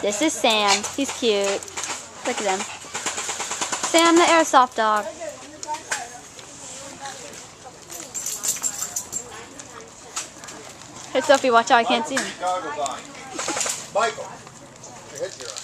This is Sam. He's cute. Look at him. Sam the Airsoft dog. Hey Sophie, watch out, I can't see him. Michael, your head's here on.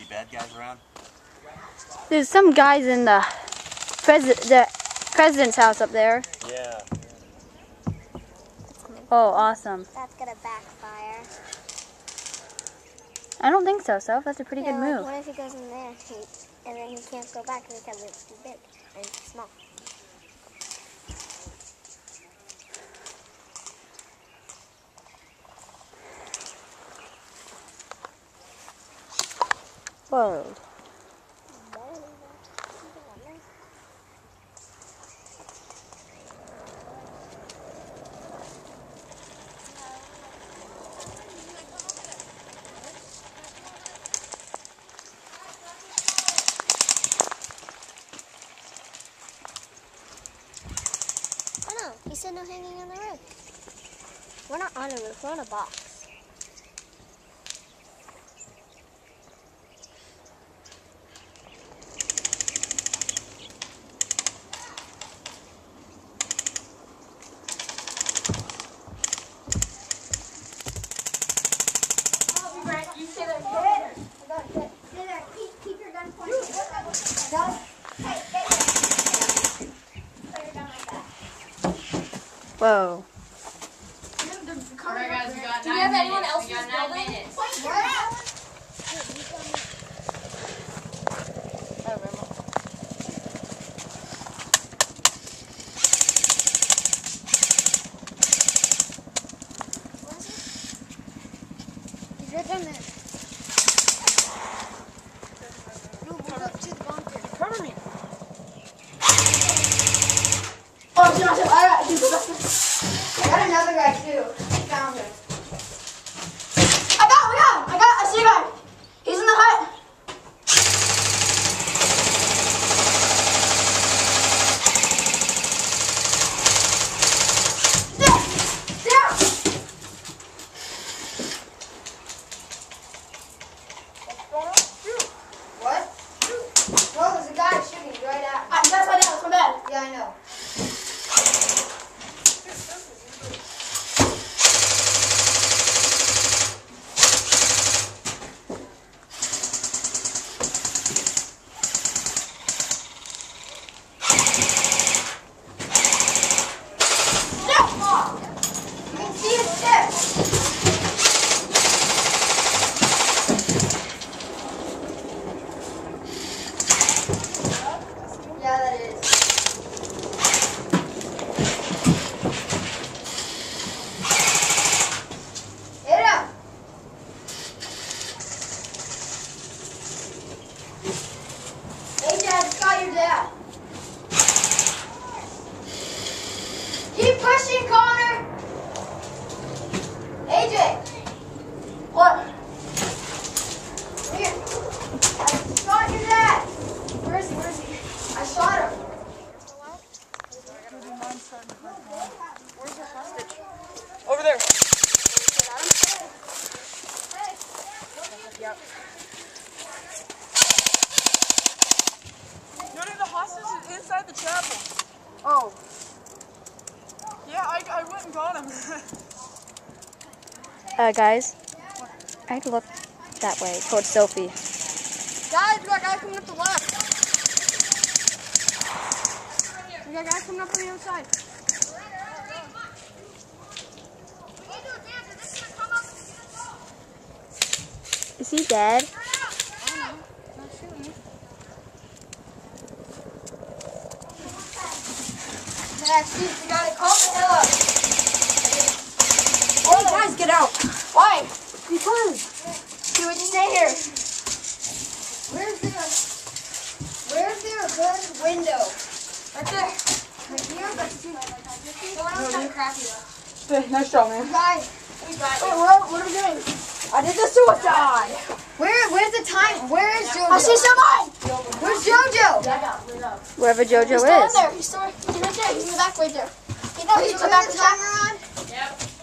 Bad guys around? There's some guys in the president's house up there. Yeah. Oh, awesome. That's gonna backfire. I don't think so, Soph. That's a pretty good move. What if he goes in there and then he can't go back because it's too big and small? Whoa. Oh no, he said no hanging on the roof. We're not on a roof, we're on a box. You say that keep your gun pointed. Whoa. Alright guys, we got 9 minutes. We got 9 minutes. He's right down there. No, move up to the bunker. Cover me. Oh, Josh, I got another guy too. I found him. I see a guy. He's in the hut. What? No, there's a guy shooting right at me. That's my dad. That's my dad. Yeah, I know. Yeah, that is. Hit him! Hey, Dad, it's got your dad. Keep pushing, Connor! AJ! What? Come here. I shot your dad! Where is he? I shot him. Where's your hostage? Over there. Yep. No, the hostage is inside the chapel. Oh. Yeah, I went and got him. Guys, I had to look that way towards Sophie. Guys, we got a guy coming up the left. We got a guy coming up on the other side. Is he dead? Next, we got to call the hill up. Guys, get out. Why? Because. You would stay here. Where's there a good window? Right there. Right here, but someone else got crappy though. Hey, nice job, man. Guys. Wait, what are we doing? I did the suicide. Where's the time? Where is JoJo? I see someone. Where's JoJo? Wherever JoJo He's still in is. there. He's right there. He's in the back right there. He's in the back of the timer on? Yep.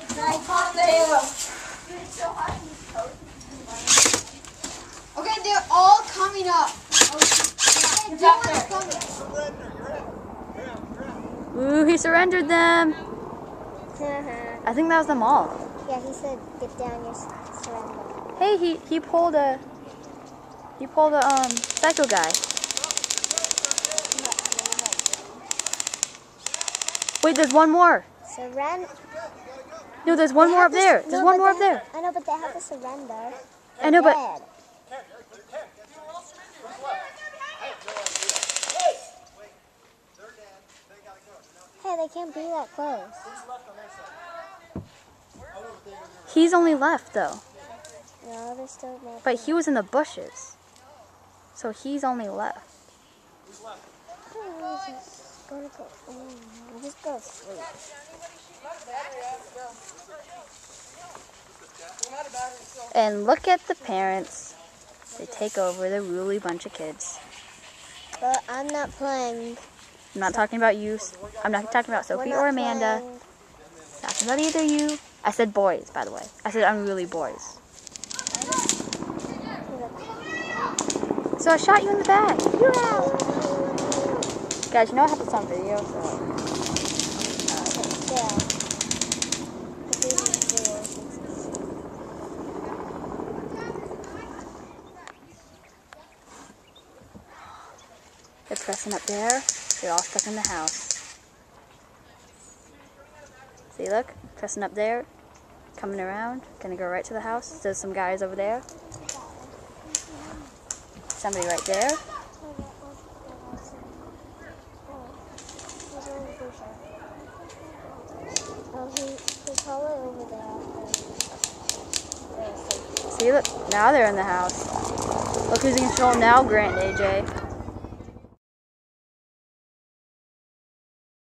Okay, they're all coming up. Ooh, he surrendered them. I think that was them all. Yeah, he said, get down your surrender. Hey, he pulled a psycho guy. Wait, there's one more. Surrender. No, there's one more up there. There's one more up there. I know, but they have to surrender. I know, but Dead. Hey, they can't be that close. he's only left though. No, they're still there. But he was in the bushes. So he's only left. Just go to sleep. And look at the parents. They take over the ruly bunch of kids. But I'm not playing. I'm not talking about you. I'm not talking about Sophie or Amanda. Not talking about either you. I said boys, by the way. I said unruly boys. So I shot you in the back. Guys, you know I have this on video, so. They're pressing up there. They're all stuck in the house. See, look, pressing up there, coming around, gonna go right to the house. There's some guys over there. Somebody right there. He's probably over there. See, look, now they're in the house. Look who's in control now, Grant and AJ.